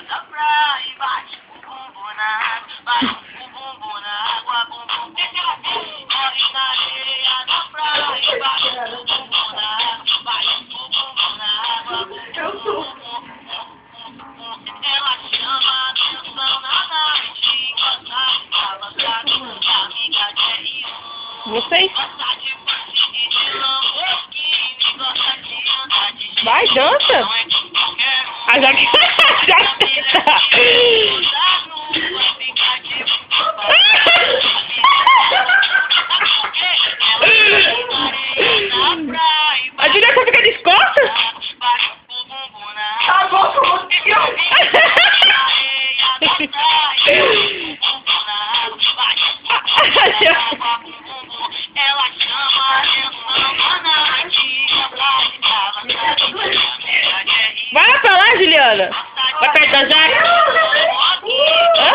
da praia e bate o bumbum na água, bate o bumbum na água, bumbum, corre na areia da praia e bate o bumbum na água, bate o bumbum na água, bumbum. Ela chama atenção na noite, gosta de avançado, amiga de isso. Vocês? Gosta de fugir de Lamborghini, gosta de andar de Vai, dança. não é que qualquer um. A jaqueta. A direita fica de costas? Tá bom, eu vou seguir. Ela chama atenção na antiga Vai pra lá, Juliana. Vai perto da Jaque. Hã?